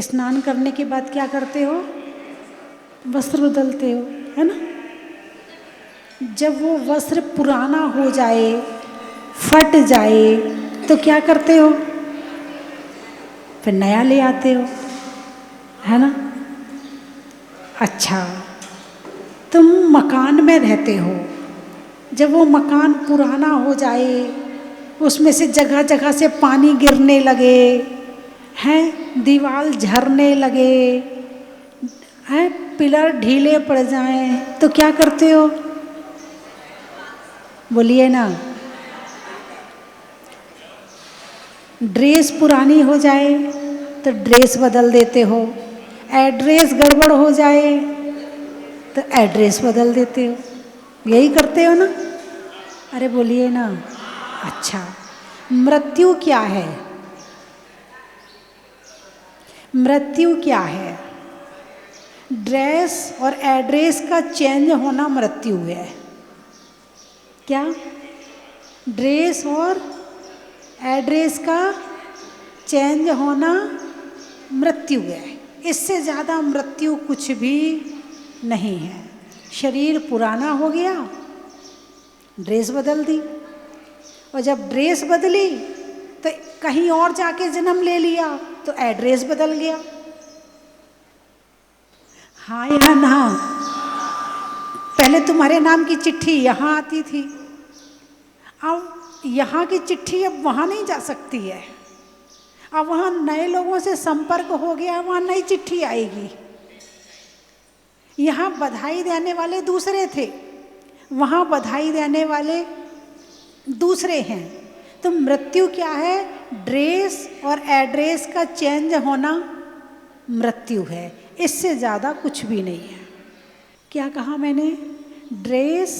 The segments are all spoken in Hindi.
स्नान करने के बाद क्या करते हो? वस्त्र बदलते हो, है ना। जब वो वस्त्र पुराना हो जाए, फट जाए, तो क्या करते हो? फिर नया ले आते हो, है ना। अच्छा, तुम मकान में रहते हो, जब वो मकान पुराना हो जाए, उसमें से जगह जगह से पानी गिरने लगे, हैं, दीवार झरने लगे, हैं, पिलर ढीले पड़ जाएं, तो क्या करते हो? बोलिए ना। ड्रेस पुरानी हो जाए तो ड्रेस बदल देते हो, एड्रेस गड़बड़ हो जाए तो एड्रेस बदल देते हो, यही करते हो ना। अरे बोलिए ना। अच्छा, मृत्यु क्या है? मृत्यु क्या है? ड्रेस और एड्रेस का चेंज होना मृत्यु है। क्या? ड्रेस और एड्रेस का चेंज होना मृत्यु है। इससे ज़्यादा मृत्यु कुछ भी नहीं है। शरीर पुराना हो गया, ड्रेस बदल दी, और जब ड्रेस बदली तो कहीं और जाके जन्म ले लिया तो एड्रेस बदल गया। हाँ या ना? पहले तुम्हारे नाम की चिट्ठी यहाँ आती थी, अब यहाँ की चिट्ठी अब वहाँ नहीं जा सकती है। अब वहाँ नए लोगों से संपर्क हो गया, वहाँ नई चिट्ठी आएगी। यहाँ बधाई देने वाले दूसरे थे, वहाँ बधाई देने वाले दूसरे हैं। तो मृत्यु क्या है? ड्रेस और एड्रेस का चेंज होना मृत्यु है। इससे ज़्यादा कुछ भी नहीं है। क्या कहा मैंने? ड्रेस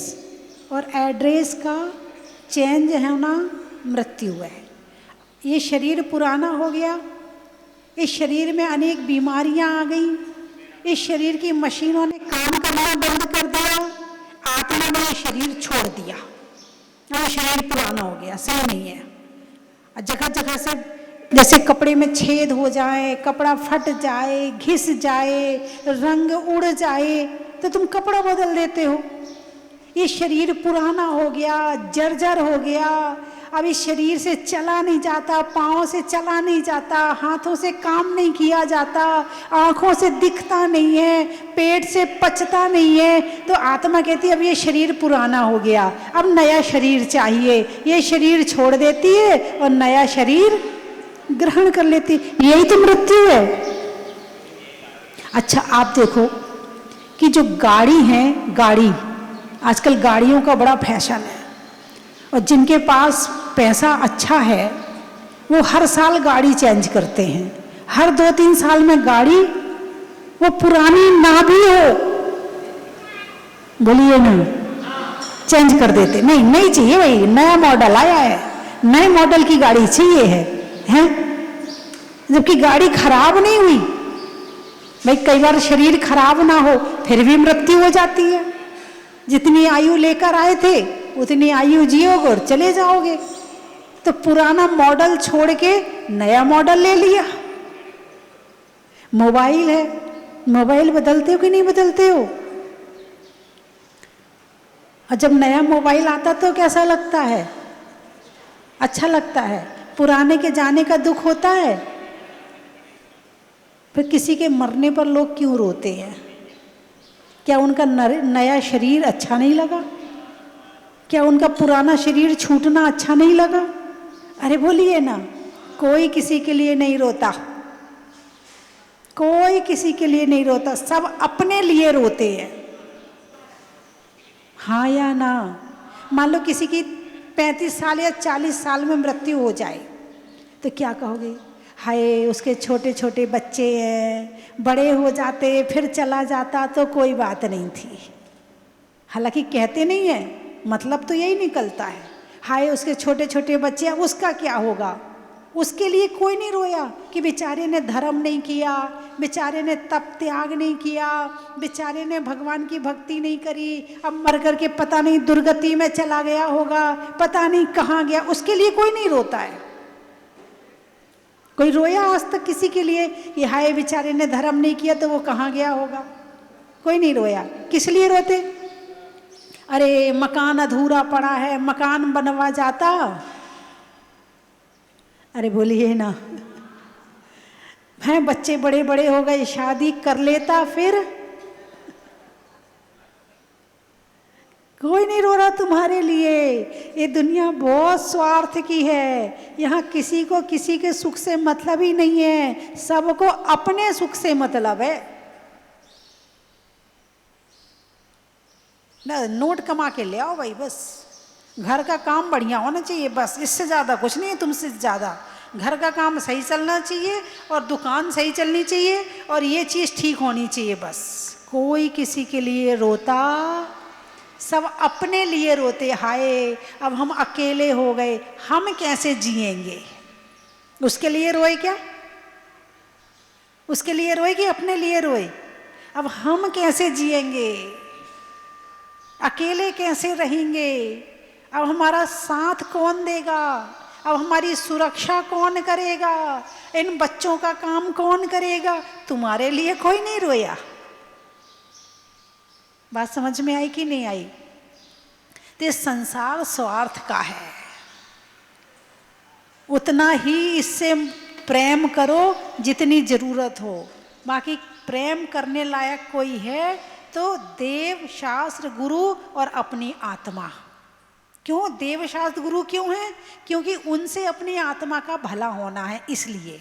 और एड्रेस का चेंज होना मृत्यु है। ये शरीर पुराना हो गया, इस शरीर में अनेक बीमारियां आ गई, इस शरीर की मशीनों ने काम करना बंद कर दिया, आत्मा ने ये शरीर छोड़ दिया, और शरीर पुराना हो गया, सही नहीं है। जगह जगह से जैसे कपड़े में छेद हो जाए, कपड़ा फट जाए, घिस जाए, रंग उड़ जाए, तो तुम कपड़ा बदल देते हो। ये शरीर पुराना हो गया, जर्जर हो गया, अब इस शरीर से चला नहीं जाता, पाँव से चला नहीं जाता, हाथों से काम नहीं किया जाता, आँखों से दिखता नहीं है, पेट से पचता नहीं है। तो आत्मा कहती है अब ये शरीर पुराना हो गया, अब नया शरीर चाहिए। ये शरीर छोड़ देती है और नया शरीर ग्रहण कर लेती। यही तो मृत्यु है। अच्छा, आप देखो कि जो गाड़ी है, गाड़ी आजकल गाड़ियों का बड़ा फैशन है, और जिनके पास पैसा अच्छा है वो हर साल गाड़ी चेंज करते हैं। हर 2-3 साल में गाड़ी वो पुरानी ना भी हो, बोलिए ना, चेंज कर देते। नहीं चाहिए भाई, नया मॉडल आया है, नए मॉडल की गाड़ी चाहिए है? जबकि गाड़ी खराब नहीं हुई। भाई कई बार शरीर खराब ना हो फिर भी मृत्यु हो जाती है। जितनी आयु लेकर आए थे उतनी आयु जियोगे और चले जाओगे। तो पुराना मॉडल छोड़ के नया मॉडल ले लिया। मोबाइल है, मोबाइल बदलते हो कि नहीं बदलते हो? और जब नया मोबाइल आता तो कैसा लगता है? अच्छा लगता है। पुराने के जाने का दुख होता है। फिर किसी के मरने पर लोग क्यों रोते हैं? क्या उनका नया शरीर अच्छा नहीं लगा? क्या उनका पुराना शरीर छूटना अच्छा नहीं लगा? अरे बोलिए ना। कोई किसी के लिए नहीं रोता, कोई किसी के लिए नहीं रोता, सब अपने लिए रोते हैं। हाँ या ना? मान लो किसी की 35 साल या 40 साल में मृत्यु हो जाए तो क्या कहोगे? हाय, उसके छोटे छोटे बच्चे हैं, बड़े हो जाते फिर चला जाता तो कोई बात नहीं थी। हालांकि कहते नहीं है, मतलब तो यही निकलता है। हाय, उसके छोटे छोटे बच्चे हैं, उसका क्या होगा? उसके लिए कोई नहीं रोया कि बेचारे ने धर्म नहीं किया, बेचारे ने तप त्याग नहीं किया, बेचारे ने भगवान की भक्ति नहीं करी, अब मर करके पता नहीं दुर्गति में चला गया होगा, पता नहीं कहाँ गया। उसके लिए कोई नहीं रोता है। कोई रोया आज तक किसी के लिए कि हाय बेचारे ने धर्म नहीं किया तो वो कहाँ गया होगा? कोई नहीं रोया। किस लिए रोते? अरे मकान अधूरा पड़ा है, मकान बनवा जाता। अरे बोलिए ना, हैं बच्चे बड़े बड़े हो गए, शादी कर लेता, फिर कोई नहीं रो रहा तुम्हारे लिए। ये दुनिया बहुत स्वार्थ की है, यहाँ किसी को किसी के सुख से मतलब ही नहीं है, सबको अपने सुख से मतलब है ना। नोट कमा के ले आओ भाई, बस घर का काम बढ़िया होना चाहिए, बस इससे ज़्यादा कुछ नहीं है तुमसे ज़्यादा। घर का काम सही चलना चाहिए और दुकान सही चलनी चाहिए और ये चीज़ ठीक होनी चाहिए, बस। कोई किसी के लिए रोता, सब अपने लिए रोते। हाय अब हम अकेले हो गए, हम कैसे जिएंगे? उसके लिए रोए क्या? उसके लिए रोए कि अपने लिए रोए? अब हम कैसे जिएंगे, अकेले कैसे रहेंगे? अब हमारा साथ कौन देगा? अब हमारी सुरक्षा कौन करेगा? इन बच्चों का काम कौन करेगा? तुम्हारे लिए कोई नहीं रोया। बात समझ में आई कि नहीं आई? तो संसार स्वार्थ का है, उतना ही इससे प्रेम करो जितनी जरूरत हो। बाकी प्रेम करने लायक कोई है तो देव, शास्त्र, गुरु और अपनी आत्मा। क्यों देव, शास्त्र, गुरु क्यों है? क्योंकि उनसे अपनी आत्मा का भला होना है, इसलिए।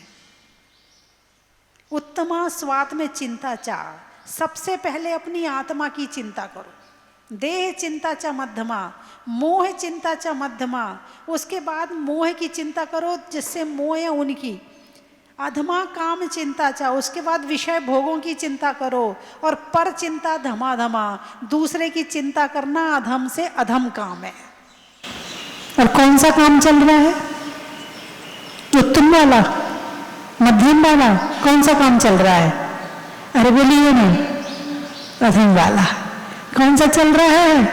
उत्तमा स्वात्म में चिंता चाह, सबसे पहले अपनी आत्मा की चिंता करो। देह चिंता च मध्यमा, मोह चिंता च मध्यमा, उसके बाद मोह की चिंता करो जिससे मोह है उनकी। अधमा काम चिंता चा, उसके बाद विषय भोगों की चिंता करो। और पर चिंता धमाधमा, दूसरे की चिंता करना अधम से अधम काम है। और कौन सा काम चल रहा है? उत्तम वाला, मध्यम वाला, कौन सा काम चल रहा है? अरे बोलिए नहीं, अधम वाला। कौन सा चल रहा है?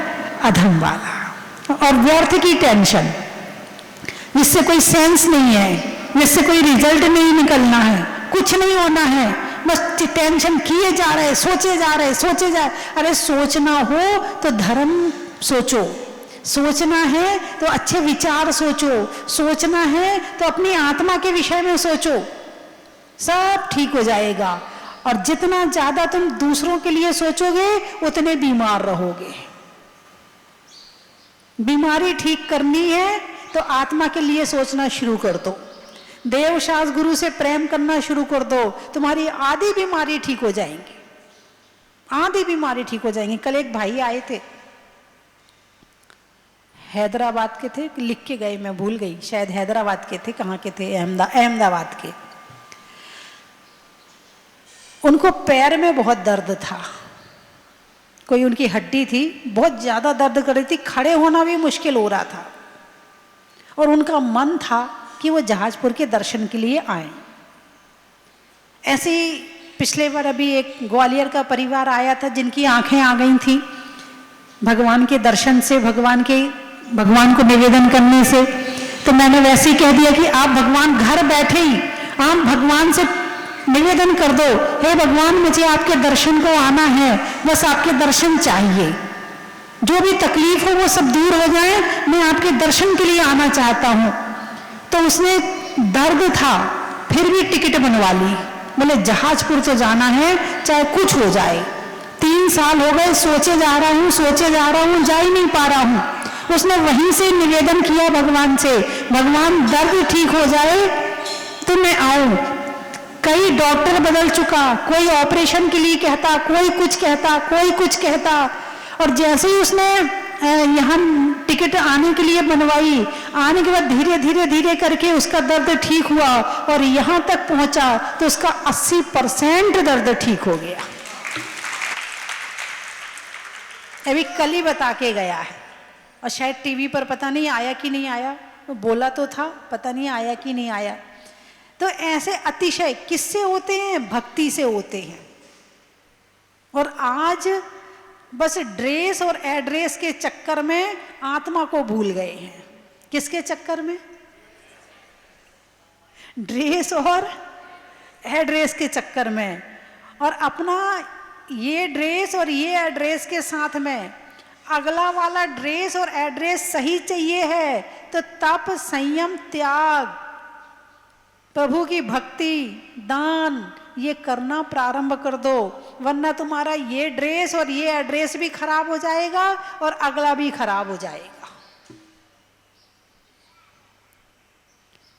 अधम वाला। और व्यर्थ की टेंशन, जिससे कोई सेंस नहीं है, जिससे कोई रिजल्ट नहीं निकलना है, कुछ नहीं होना है, बस टेंशन किए जा रहे, सोचे जा रहे, सोचे जा रहे। अरे सोचना हो तो धर्म सोचो, सोचना है तो अच्छे विचार सोचो, सोचना है तो अपनी आत्मा के विषय में सोचो, सब ठीक हो जाएगा। और जितना ज्यादा तुम दूसरों के लिए सोचोगे उतने बीमार रहोगे। बीमारी ठीक करनी है तो आत्मा के लिए सोचना शुरू कर दो, देव, शास्त्र, गुरु से प्रेम करना शुरू कर दो, तुम्हारी आधी बीमारी ठीक हो जाएंगी, आधी बीमारी ठीक हो जाएंगी। कल एक भाई आए थे, हैदराबाद के थे, लिख के गए, मैं भूल गई, शायद हैदराबाद के थे, कहाँ के थे, अहमदाबाद के। उनको पैर में बहुत दर्द था, कोई उनकी हड्डी थी, बहुत ज्यादा दर्द कर रही थी, खड़े होना भी मुश्किल हो रहा था। और उनका मन था कि वो जहाजपुर के दर्शन के लिए आए। ऐसे ही पिछले बार अभी एक ग्वालियर का परिवार आया था जिनकी आंखें आ गई थी भगवान के दर्शन से, भगवान को निवेदन करने से। तो मैंने वैसे ही कह दिया कि आप भगवान घर बैठे ही आप भगवान से निवेदन कर दो, हे भगवान मुझे आपके दर्शन को आना है, बस आपके दर्शन चाहिए, जो भी तकलीफ हो वो सब दूर हो जाए, मैं आपके दर्शन के लिए आना चाहता हूं। तो उसने दर्द था फिर भी टिकट बनवा ली, बोले जहाजपुर तो जाना है चाहे कुछ हो जाए। 3 साल हो गए, सोचे जा रहा हूं, जा ही नहीं पा रहा हूं। उसने वहीं से निवेदन किया भगवान से, भगवान दर्द ठीक हो जाए तो मैं आऊं। कई डॉक्टर बदल चुका, कोई ऑपरेशन के लिए कहता, कोई कुछ कहता, कोई कुछ कहता। और जैसे ही उसने यहाँ टिकट आने के लिए बनवाई, आने के बाद धीरे धीरे धीरे करके उसका दर्द ठीक हुआ और यहाँ तक पहुंचा तो उसका 80% दर्द ठीक हो गया। अभी कल ही बता के गया है, और शायद टीवी पर पता नहीं आया कि नहीं आया, तो बोला तो था, पता नहीं आया कि नहीं आया। तो ऐसे अतिशय किससे होते हैं? भक्ति से होते हैं। और आज बस ड्रेस और एड्रेस के चक्कर में आत्मा को भूल गए हैं। किसके चक्कर में? ड्रेस और एड्रेस के चक्कर में, और अपना ये ड्रेस और ये एड्रेस के साथ में अगला वाला ड्रेस और एड्रेस सही चाहिए है, तो तप, संयम, त्याग, प्रभु की भक्ति, दान, ये करना प्रारंभ कर दो, वरना तुम्हारा ये ड्रेस और ये एड्रेस भी खराब हो जाएगा और अगला भी खराब हो जाएगा।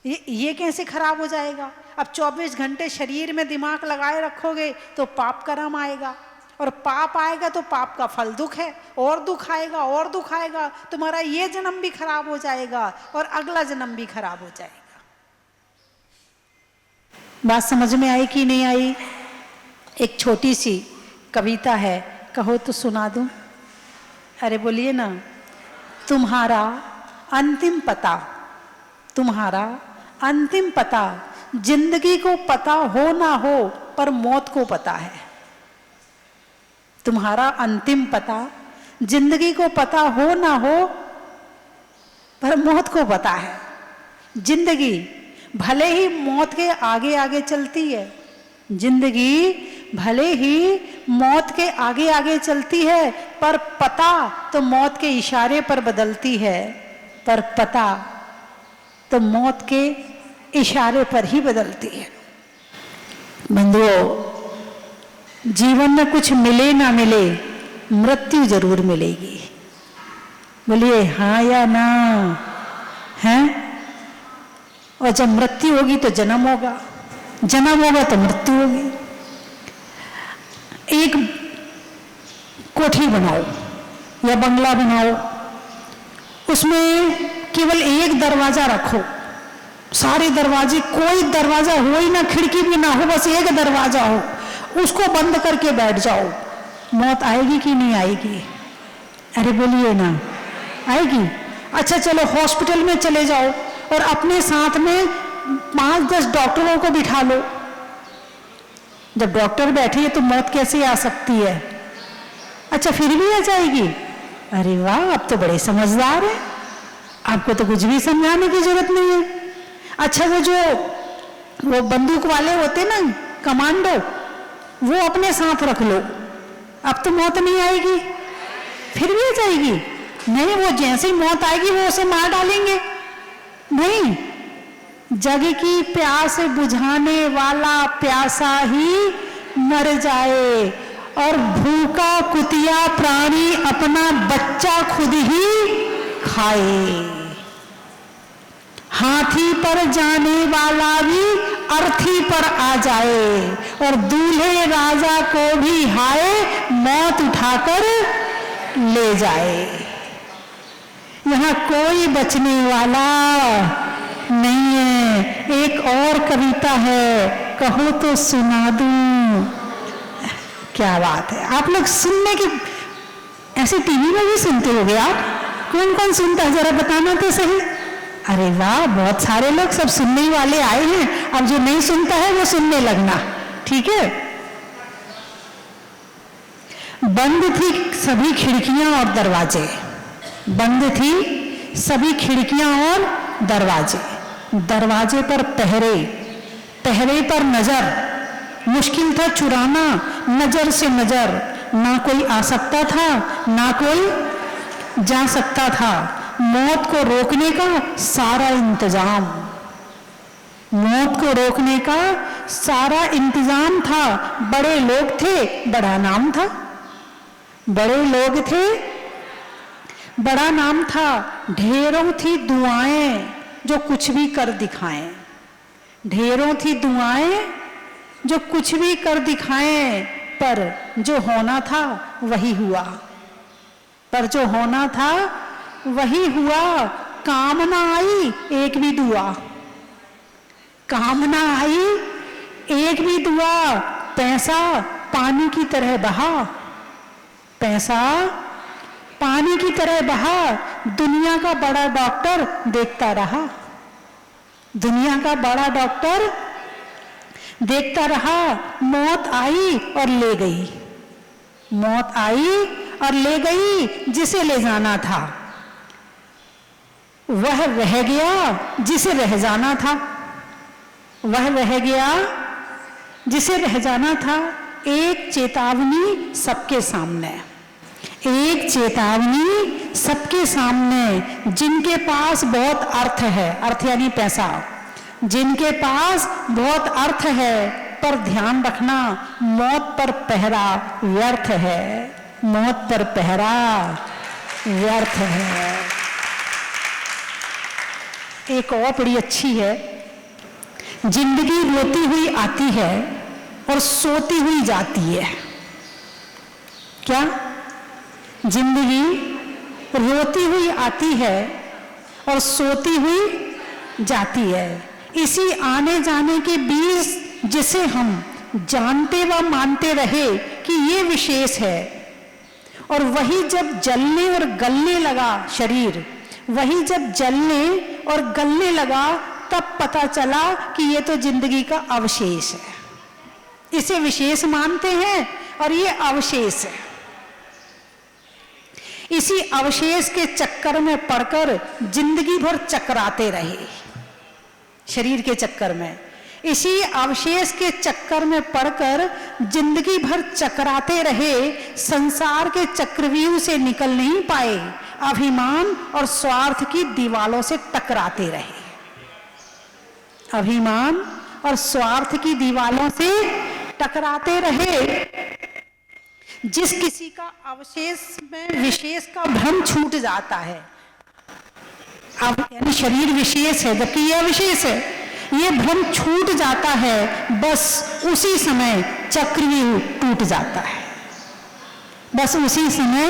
ये कैसे खराब हो जाएगा? अब 24 घंटे शरीर में दिमाग लगाए रखोगे तो पाप कर्म आएगा, और पाप आएगा तो पाप का फल दुख है, और दुख आएगा और दुख आएगा, तुम्हारा ये जन्म भी खराब हो जाएगा और अगला जन्म भी खराब हो जाएगा। बात समझ में आई कि नहीं आई? एक छोटी सी कविता है, कहो तो सुना दूं? अरे बोलिए ना। तुम्हारा अंतिम पता, तुम्हारा अंतिम पता, जिंदगी को पता हो ना हो पर मौत को पता है। तुम्हारा अंतिम पता, जिंदगी को पता हो ना हो पर मौत को पता है। जिंदगी भले ही मौत के आगे आगे चलती है, जिंदगी भले ही मौत के आगे आगे चलती है, पर पता तो मौत के इशारे पर बदलती है, पर पता तो मौत के इशारे पर ही बदलती है। बंधुओं, जीवन में कुछ मिले ना मिले, मृत्यु जरूर मिलेगी। बोलिए हाँ या ना? है? और जब मृत्यु होगी तो जन्म होगा, जन्म होगा तो मृत्यु होगी। एक कोठी बनाओ या बंगला बनाओ, उसमें केवल एक दरवाजा रखो, सारे दरवाजे, कोई दरवाजा हो ही ना, खिड़की भी ना हो, बस एक दरवाजा हो, उसको बंद करके बैठ जाओ, मौत आएगी कि नहीं आएगी? अरे बोलिए ना, आएगी। अच्छा चलो हॉस्पिटल में चले जाओ और अपने साथ में 5-10 डॉक्टरों को बिठा लो। जब डॉक्टर बैठे हैं तो मौत कैसे आ सकती है? अच्छा फिर भी आ जाएगी? अरे वाह, आप तो बड़े समझदार हैं, आपको तो कुछ भी समझाने की जरूरत नहीं है। अच्छा वो बंदूक वाले होते ना, कमांडो, वो अपने साथ रख लो, अब तो मौत नहीं आएगी? फिर भी आ जाएगी? नहीं, वो जैसे ही मौत आएगी वो उसे मार डालेंगे। नहीं, जग की प्यास बुझाने वाला प्यासा ही मर जाए, और भूखा कुतिया प्राणी अपना बच्चा खुद ही खाए। हाथी पर जाने वाला भी अर्थी पर आ जाए, और दूल्हे राजा को भी हाय मौत उठाकर ले जाए। यहाँ कोई बचने वाला नहीं है। एक और कविता है, कहो तो सुना दूं। क्या बात है, आप लोग सुनने की, ऐसे टीवी में भी सुनते होगे आप? कौन कौन सुनता है जरा बताना तो सही। अरे वाह, बहुत सारे लोग, सब सुनने वाले आए हैं। अब जो नहीं सुनता है वो सुनने लगना, ठीक है? बंद थी सभी खिड़कियां और दरवाजे, बंद थी सभी खिड़कियां और दरवाजे, दरवाजे पर पहरे, पहरे पर नजर, मुश्किल था चुराना नजर से नजर, ना कोई आ सकता था ना कोई जा सकता था। मौत को रोकने का सारा इंतजाम, मौत को रोकने का सारा इंतजाम था। बड़े लोग थे, बड़ा नाम था, बड़े लोग थे, बड़ा नाम था। ढेरों थी दुआएं जो कुछ भी कर दिखाएं, ढेरों थी दुआएं जो कुछ भी कर दिखाएं, पर जो होना था वही हुआ, पर जो होना था वही हुआ। काम ना आई एक भी दुआ, काम ना आई एक भी दुआ। पैसा पानी की तरह बहा, पैसा पानी की तरह बहा। दुनिया का बड़ा डॉक्टर देखता रहा, दुनिया का बड़ा डॉक्टर देखता रहा। मौत आई और ले गई, मौत आई और ले गई जिसे ले जाना था, वह रह गया जिसे रह जाना था। वह रह गया जिसे रह जाना था। एक चेतावनी सबके सामने, एक चेतावनी सबके सामने। जिनके पास बहुत अर्थ है, अर्थ यानी पैसा, जिनके पास बहुत अर्थ है, पर ध्यान रखना मौत पर पहरा व्यर्थ है, मौत पर पहरा व्यर्थ है। एक और बड़ी अच्छी है, जिंदगी रोती हुई आती है और सोती हुई जाती है। क्या? जिंदगी रोती हुई आती है और सोती हुई जाती है। इसी आने जाने के बीच जिसे हम जानते व मानते रहे कि ये विशेष है, और वही जब जलने और गलने लगा शरीर, वही जब जलने और गलने लगा, तब पता चला कि ये तो जिंदगी का अवशेष है। इसे विशेष मानते हैं और ये अवशेष है। इसी अवशेष के चक्कर में पड़कर जिंदगी भर चकराते रहे, शरीर के चक्कर में। इसी अवशेष के चक्कर में पड़कर जिंदगी भर चकराते रहे, संसार के चक्रव्यूह से निकल नहीं पाए, अभिमान और स्वार्थ की दीवालों से टकराते रहे। अभिमान और स्वार्थ की दीवालों से टकराते रहे। जिस किसी का अवशेष में विशेष का भ्रम छूट जाता है, अब यानी शरीर विशेष है जबकि यह विशेष है, ये भ्रम छूट जाता है, बस उसी समय चक्रव्यूह टूट जाता है, बस उसी समय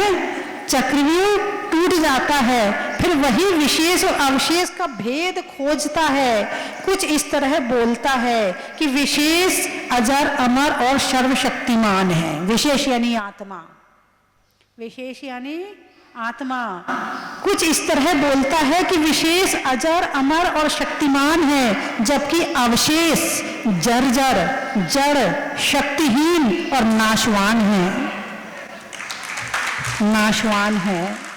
चक्रव्यूह टूट जाता है। फिर वही विशेष और अवशेष का भेद खोजता है। कुछ इस तरह बोलता है कि विशेष अजर अमर और सर्वशक्तिमान है। विशेष यानी आत्मा, विशेष यानी आत्मा। कुछ इस तरह बोलता है कि विशेष अजर अमर और शक्तिमान है, जबकि अवशेष जर्जर जड़ शक्तिहीन और नाशवान है, नाशवान है,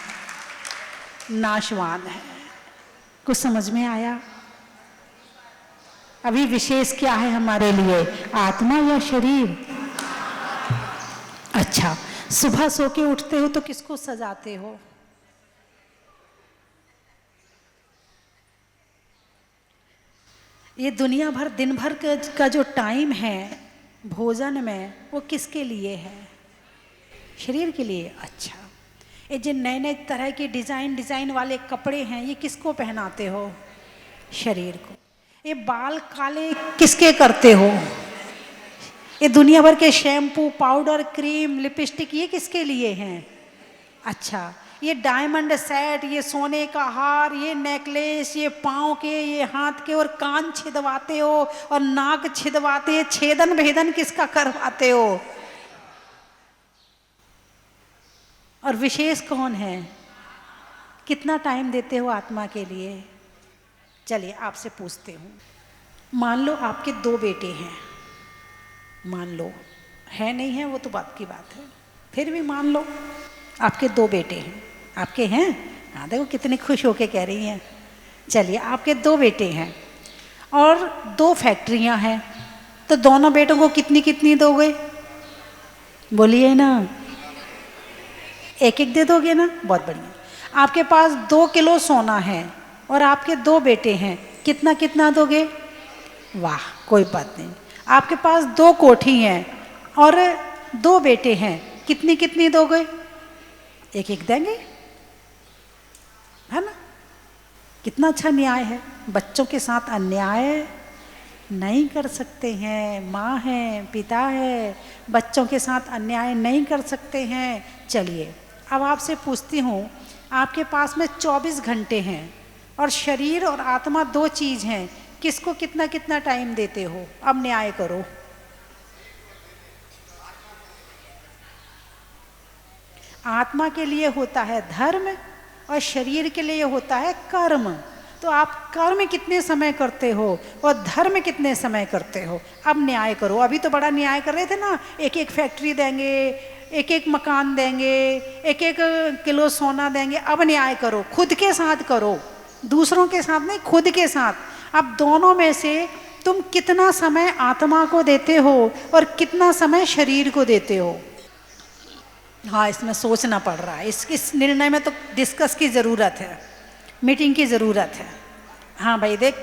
नाशवान है। कुछ समझ में आया? अभी विशेष क्या है हमारे लिए, आत्मा या शरीर? अच्छा, सुबह सो के उठते हो तो किसको सजाते हो? ये दुनिया भर दिन भर का जो टाइम है भोजन में, वो किसके लिए है? शरीर के लिए। अच्छा, ये जो नए नए तरह के डिजाइन वाले कपड़े हैं, ये किसको पहनाते हो? शरीर को। ये बाल काले किसके करते हो? ये दुनिया भर के शैम्पू, पाउडर, क्रीम, लिपस्टिक, ये किसके लिए हैं? अच्छा, ये डायमंड सेट, ये सोने का हार, ये नेकलेस, ये पाँव के, ये हाथ के, और कान छिदवाते हो और नाक छिदवाते, छेदन भेदन किसका करवाते हो? और विशेष कौन है? कितना टाइम देते हो आत्मा के लिए? चलिए आपसे पूछते हूँ, मान लो आपके 2 बेटे हैं, मान लो, है नहीं है वो तो बात की बात है, फिर भी मान लो आपके 2 बेटे हैं। आपके हैं? हाँ, देखो कितनी खुश होके कह रही हैं। चलिए, आपके 2 बेटे हैं और 2 फैक्ट्रियाँ हैं, तो दोनों बेटों को कितनी कितनी दोगे? बोलिए ना, 1-1 दे दोगे ना? बहुत बढ़िया। आपके पास 2 किलो सोना है और आपके 2 बेटे हैं, कितना कितना दोगे? वाह, कोई बात नहीं। आपके पास 2 कोठी हैं और 2 बेटे हैं, कितनी कितनी दोगे? 1-1 देंगे, है ना? कितना अच्छा न्याय है। बच्चों के साथ अन्याय नहीं कर सकते हैं। माँ है, पिता है, बच्चों के साथ अन्याय नहीं कर सकते हैं। चलिए, अब आपसे पूछती हूँ, आपके पास में 24 घंटे हैं और शरीर और आत्मा 2 चीज़ हैं, किसको कितना कितना टाइम देते हो? अब न्याय करो। आत्मा के लिए होता है धर्म और शरीर के लिए होता है कर्म। तो आप कर्म कितने समय करते हो और धर्म कितने समय करते हो? अब न्याय करो। अभी तो बड़ा न्याय कर रहे थे ना, 1-1 फैक्ट्री देंगे, 1-1 मकान देंगे, 1-1 किलो सोना देंगे। अब न्याय करो, खुद के साथ करो, दूसरों के साथ नहीं, खुद के साथ। अब दोनों में से तुम कितना समय आत्मा को देते हो और कितना समय शरीर को देते हो। हाँ, इसमें सोचना पड़ रहा है, इस निर्णय में तो डिस्कस की ज़रूरत है, मीटिंग की ज़रूरत है। हाँ भाई देख,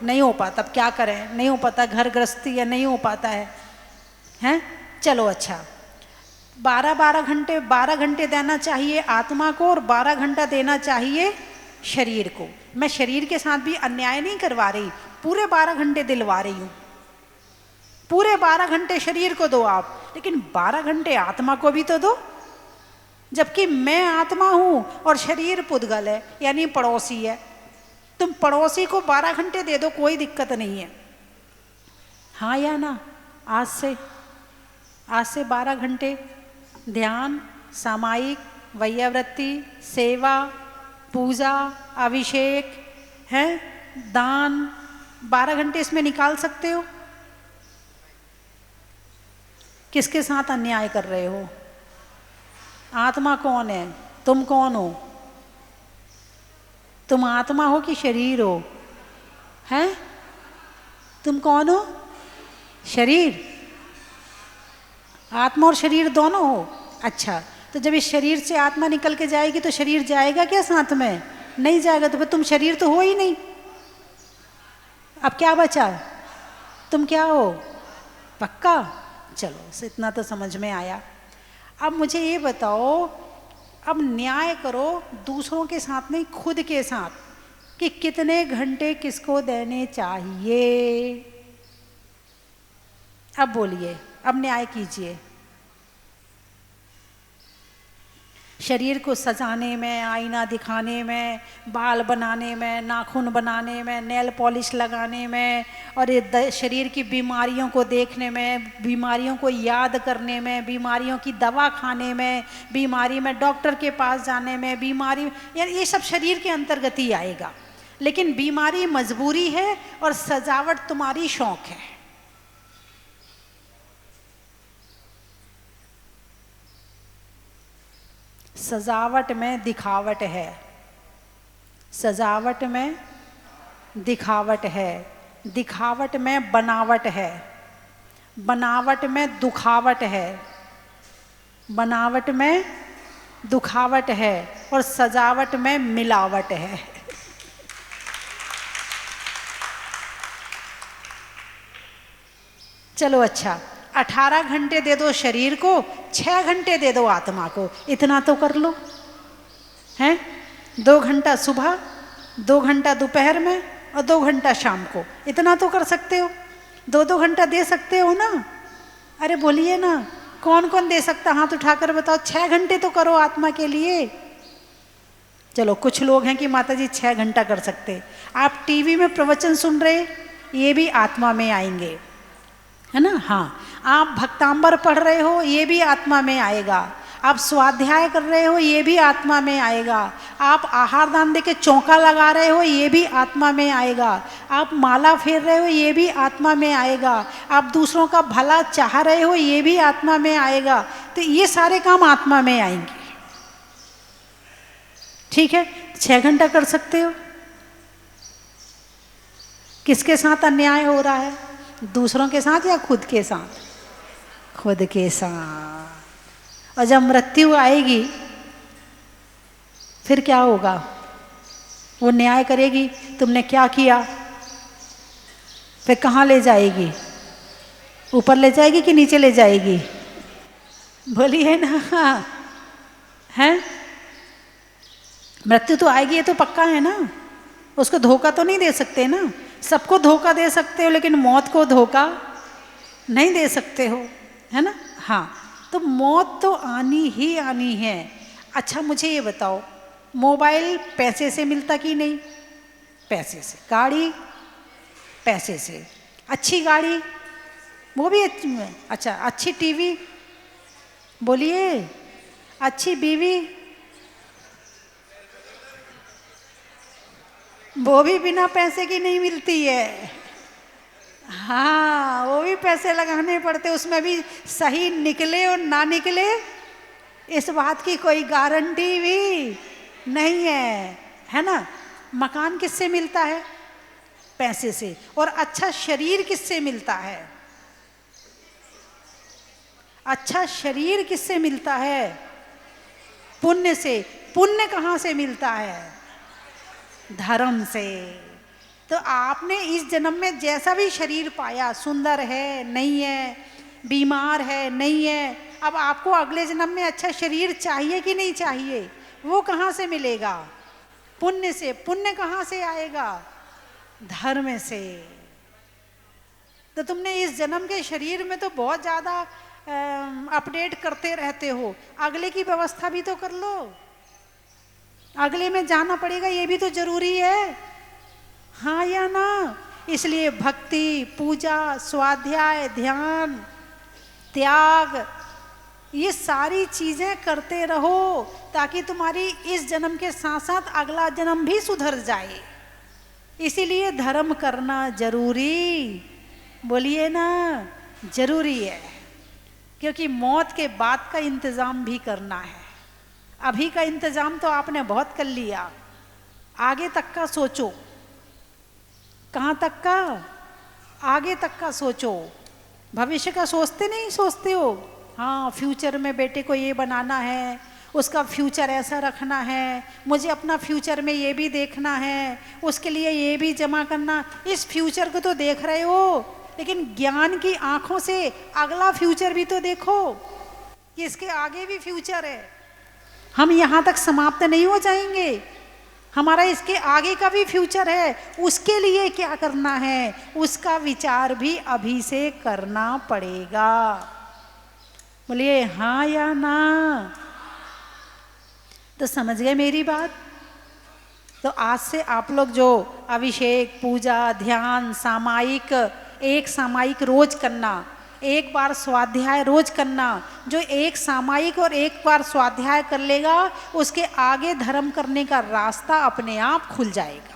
नहीं हो पाता, अब क्या करें, नहीं हो पाता, घर गृहस्थी है, नहीं हो पाता है, हैं? चलो अच्छा, 12 घंटे देना चाहिए आत्मा को और 12 घंटा देना चाहिए शरीर को। मैं शरीर के साथ भी अन्याय नहीं करवा रही, पूरे 12 घंटे दिलवा रही हूँ। पूरे 12 घंटे शरीर को दो आप, लेकिन 12 घंटे आत्मा को भी तो दो। जबकि मैं आत्मा हूँ और शरीर पुद्गल है, यानी पड़ोसी है। तुम पड़ोसी को 12 घंटे दे दो, कोई दिक्कत नहीं है। हाँ या ना? आज से 12 घंटे ध्यान, सामायिक, वैयावृत्ति, सेवा, पूजा, अभिषेक है, दान, 12 घंटे इसमें निकाल सकते हो। किसके साथ अन्याय कर रहे हो? आत्मा कौन है? तुम कौन हो? तुम आत्मा हो कि शरीर हो? हैं? तुम कौन हो? शरीर। आत्मा और शरीर दोनों हो। अच्छा, तो जब इस शरीर से आत्मा निकल के जाएगी तो शरीर जाएगा क्या साथ में? नहीं जाएगा। तो फिर तुम शरीर तो हो ही नहीं। अब क्या बचा? तुम क्या हो? पक्का? चलो, इतना तो समझ में आया। अब मुझे ये बताओ, अब न्याय करो दूसरों के साथ नहीं, खुद के साथ, कि कितने घंटे किसको देने चाहिए। अब बोलिए, अब न्याय कीजिए। शरीर को सजाने में, आईना दिखाने में, बाल बनाने में, नाखून बनाने में, नेल पॉलिश लगाने में, और ये शरीर की बीमारियों को देखने में, बीमारियों को याद करने में, बीमारियों की दवा खाने में, बीमारी में डॉक्टर के पास जाने में, बीमारी, यानी ये सब शरीर के अंतर्गत ही आएगा। लेकिन बीमारी मजबूरी है और सजावट तुम्हारी शौक है। सजावट में दिखावट है, सजावट में दिखावट है, दिखावट में बनावट है, बनावट में दुखावट है, बनावट में दुखावट है, और सजावट में मिलावट है। चलो अच्छा, 18 घंटे दे दो शरीर को, 6 घंटे दे दो आत्मा को, इतना तो कर लो, हैं? 2 घंटा सुबह, 2 घंटा दोपहर में और 2 घंटा शाम को, इतना तो कर सकते हो। 2-2 घंटा दे सकते हो ना? अरे बोलिए ना, कौन कौन दे सकता? हाथ उठाकर बताओ। 6 घंटे तो करो आत्मा के लिए। चलो, कुछ लोग हैं कि माता जी 6 घंटा कर सकते। आप टीवी में प्रवचन सुन रहे, ये भी आत्मा में आएंगे, है ना? हाँ, आप भक्तांबर पढ़ रहे हो, ये भी आत्मा में आएगा। आप स्वाध्याय कर रहे हो, ये भी आत्मा में आएगा। आप आहार दान दे के चौका लगा रहे हो, ये भी आत्मा में आएगा। आप माला फेर रहे हो, ये भी आत्मा में आएगा। आप दूसरों का भला चाह रहे हो, ये भी आत्मा में आएगा। तो ये सारे काम आत्मा में आएंगे। ठीक है, 6 घंटा कर सकते हो। किसके साथ अन्याय हो रहा है? दूसरों के साथ या खुद के साथ? खुद के साथ। और जब मृत्यु आएगी फिर क्या होगा? वो न्याय करेगी, तुमने क्या किया। फिर कहाँ ले जाएगी? ऊपर ले जाएगी कि नीचे ले जाएगी? बोलिए ना, हैं? मृत्यु तो आएगी, ये तो पक्का है ना। उसको धोखा तो नहीं दे सकते ना। सबको धोखा दे सकते हो, लेकिन मौत को धोखा नहीं दे सकते हो, है ना? हाँ, तो मौत तो आनी ही आनी है। अच्छा, मुझे ये बताओ, मोबाइल पैसे से मिलता कि नहीं? पैसे से। गाड़ी पैसे से। अच्छी गाड़ी वो भी अच्छा, अच्छी टीवी, बोलिए, अच्छी बीवी वो भी बिना पैसे की नहीं मिलती है। हाँ, वो भी पैसे लगाने पड़ते, उसमें भी सही निकले और ना निकले इस बात की कोई गारंटी भी नहीं है, है ना? मकान किससे मिलता है? पैसे से। और अच्छा शरीर किससे मिलता है? अच्छा शरीर किससे मिलता है? पुण्य से। पुण्य कहाँ से मिलता है? धर्म से। तो आपने इस जन्म में जैसा भी शरीर पाया, सुंदर है नहीं है, बीमार है नहीं है, अब आपको अगले जन्म में अच्छा शरीर चाहिए कि नहीं चाहिए? वो कहाँ से मिलेगा? पुण्य से। पुण्य कहाँ से आएगा? धर्म से। तो तुमने इस जन्म के शरीर में तो बहुत ज़्यादा अपडेट करते रहते हो, अगले की व्यवस्था भी तो कर लो। अगले में जाना पड़ेगा, ये भी तो जरूरी है, हाँ या ना? इसलिए भक्ति, पूजा, स्वाध्याय, ध्यान, त्याग, ये सारी चीजें करते रहो ताकि तुम्हारी इस जन्म के साथ साथ अगला जन्म भी सुधर जाए। इसीलिए धर्म करना जरूरी, बोलिए ना, जरूरी है। क्योंकि मौत के बाद का इंतजाम भी करना है। अभी का इंतजाम तो आपने बहुत कर लिया, आगे तक का सोचो। कहाँ तक का? आगे तक का सोचो। भविष्य का सोचते नहीं सोचते हो? हाँ, फ्यूचर में बेटे को ये बनाना है, उसका फ्यूचर ऐसा रखना है, मुझे अपना फ्यूचर में ये भी देखना है, उसके लिए ये भी जमा करना। इस फ्यूचर को तो देख रहे हो, लेकिन ज्ञान की आंखों से अगला फ्यूचर भी तो देखो कि इसके आगे भी फ्यूचर है। हम यहाँ तक समाप्त नहीं हो जाएंगे, हमारा इसके आगे का भी फ्यूचर है। उसके लिए क्या करना है, उसका विचार भी अभी से करना पड़ेगा। बोलिए हाँ या ना? तो समझ गए मेरी बात? तो आज से आप लोग जो अभिषेक, पूजा, ध्यान, सामायिक, एक सामायिक रोज करना, एक बार स्वाध्याय रोज करना। जो एक सामायिक और एक बार स्वाध्याय कर लेगा, उसके आगे धर्म करने का रास्ता अपने आप खुल जाएगा।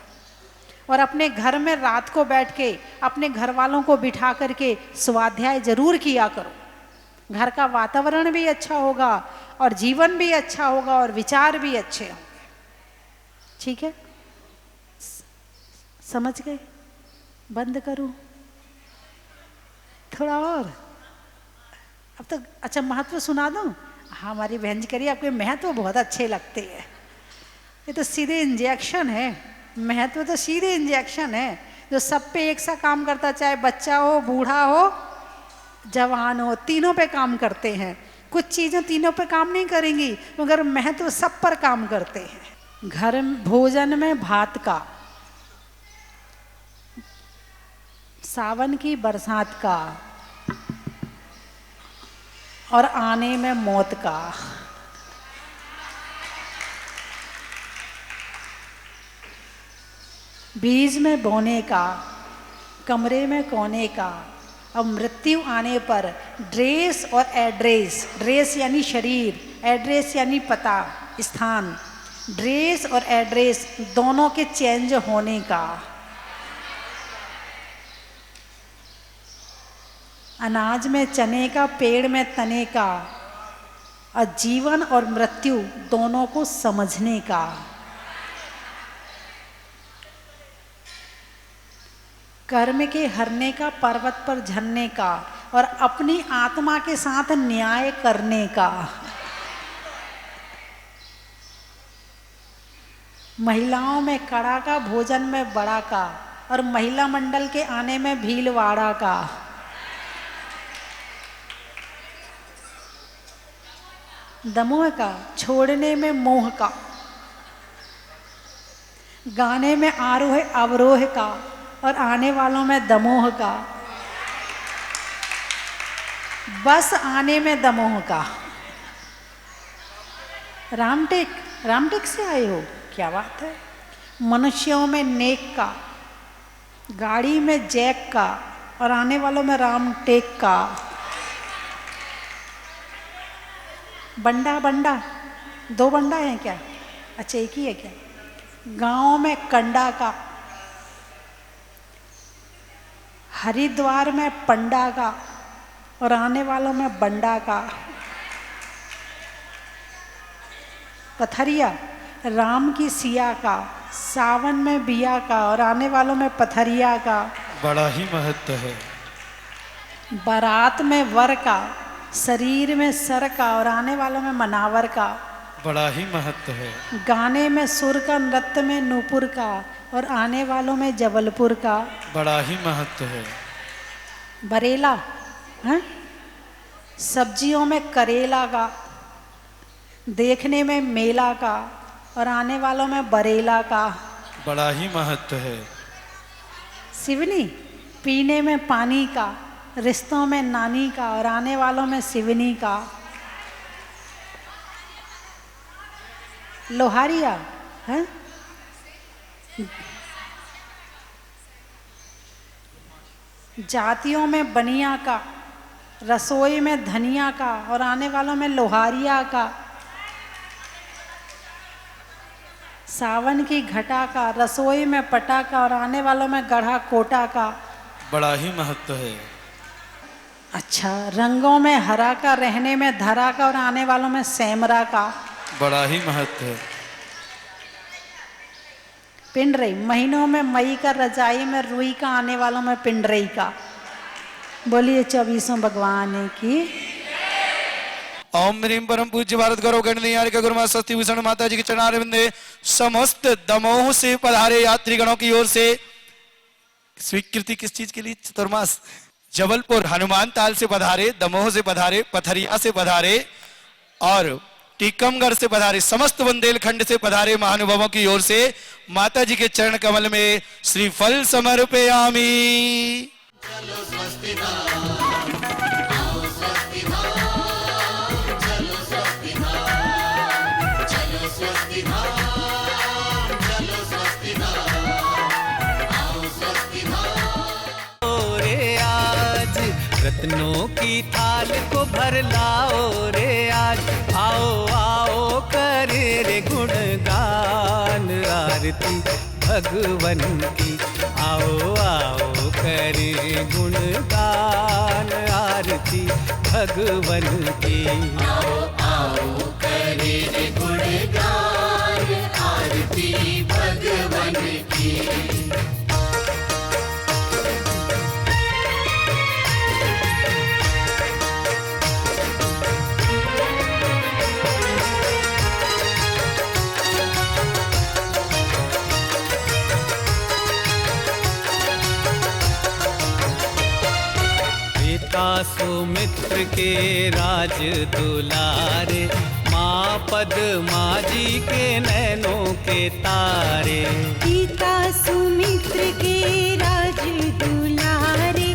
और अपने घर में रात को बैठ के अपने घर वालों को बिठा करके स्वाध्याय जरूर किया करो। घर का वातावरण भी अच्छा होगा और जीवन भी अच्छा होगा और विचार भी अच्छे होंगे। ठीक है, समझ गए? बंद करूं थोड़ा और? अब तक अच्छा महत्व सुना दूं? हाँ, हमारी बहन जी करिए, आपके महत्व बहुत अच्छे लगते हैं। ये तो सीधे इंजेक्शन है, महत्व तो सीधे इंजेक्शन है जो सब पे एक सा काम करता, चाहे बच्चा हो, बूढ़ा हो, जवान हो, तीनों पे काम करते हैं। कुछ चीज़ें तीनों पे काम नहीं करेंगी, मगर महत्व सब पर काम करते हैं। घर भोजन में भात का, सावन की बरसात का, और आने में मौत का। बीज में बोने का, कमरे में कोने का, अब मृत्यु आने पर ड्रेस और एड्रेस, ड्रेस यानी शरीर, एड्रेस यानी पता, स्थान, ड्रेस और एड्रेस दोनों के चेंज होने का। अनाज में चने का, पेड़ में तने का, और जीवन और मृत्यु दोनों को समझने का। कर्म के हरने का, पर्वत पर झरने का, और अपनी आत्मा के साथ न्याय करने का। महिलाओं में कड़ा का, भोजन में बड़ा का, और महिला मंडल के आने में भीलवाड़ा का। दमोह का, छोड़ने में मोह का, गाने में आरोह अवरोह का, और आने वालों में दमोह का। बस आने में दमोह का। रामटेक, रामटेक से आए हो, क्या बात है। मनुष्यों में नेक का, गाड़ी में जैक का, और आने वालों में रामटेक का। बंडा, बंडा, दो बंडा हैं क्या? अच्छा, एक ही है क्या? गांव में कंडा का, हरिद्वार में पंडा का, और आने वालों में बंडा का। पथरिया, राम की सिया का, सावन में बिया का और आने वालों में पथरिया का। बड़ा ही महत्व है। बारात में वर का, शरीर में सर का और आने वालों में मनावर का। बड़ा ही महत्व है। गाने में सुर का, नृत्य में नूपुर का और आने वालों में जबलपुर का। बड़ा ही महत्व है। बरेला है, सब्जियों में करेला का, देखने में मेला का और आने वालों में बरेला का। बड़ा ही महत्व है। सिवनी, पीने में पानी का, रिश्तों में नानी का और आने वालों में सिवनी का। लोहारिया है, जातियों में बनिया का, रसोई में धनिया का और आने वालों में लोहारिया का। सावन की घटा का, रसोई में पटा का और आने वालों में गढ़ा कोटा का। बड़ा ही महत्व है। अच्छा, रंगों में हरा का, रहने में धरा का और आने वालों में सेमरा का। बड़ा ही महत्व है। पिंडरई, महीनों में मई का, रजाई में रुई का, आने वालों में पिंडरई का। बोलिए 24 भगवान की। ओम ह्रीम परम पूज्य भारत गौरव गणनियार के गुरुमा स्वस्ति भूषण माता जी के चरणारविंदे समस्त दमोह से पधारे यात्रीगणों की ओर से स्वीकृति किस चीज के लिए? चतुर्मास। जबलपुर हनुमान ताल से पधारे, दमोह से पधारे, पथरिया से पधारे और टीकमगढ़ से पधारे, समस्त बुंदेलखंड से पधारे महानुभावों की ओर से माता जी के चरण कमल में श्रीफल समर्पयामि। चलो स्वस्ति धाम, आओ स्वस्ति धाम, चलो स्वस्ति धाम, चलो स्वस्ति धाम, चलो स्वस्ति धाम, आओ स्वस्ति धाम। रे आज रत्नों की थाल को भर लाओ रे आज, आओ आओ करे रे गुणगान आरती भगवन की, आओ आओ करे गुणगान आरती भगवन की। आओ आओ करे रे गुणगान आरती भगवन की। सुमित्र के राज दुलारे, माँ पद्मा जी के नैनों के तारे। पिता सुमित्र के राज दुलारे,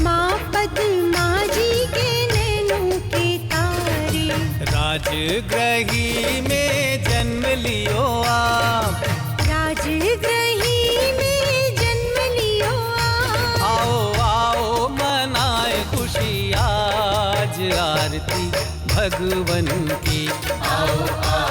माँ पद्मा जी के नैनों के तारे। राजगृही में जन्म लियो आप, राजगृही में जन्म लियो आप। आओ आओ मनाए खुशी आज आरती भगवन की। आओ आओ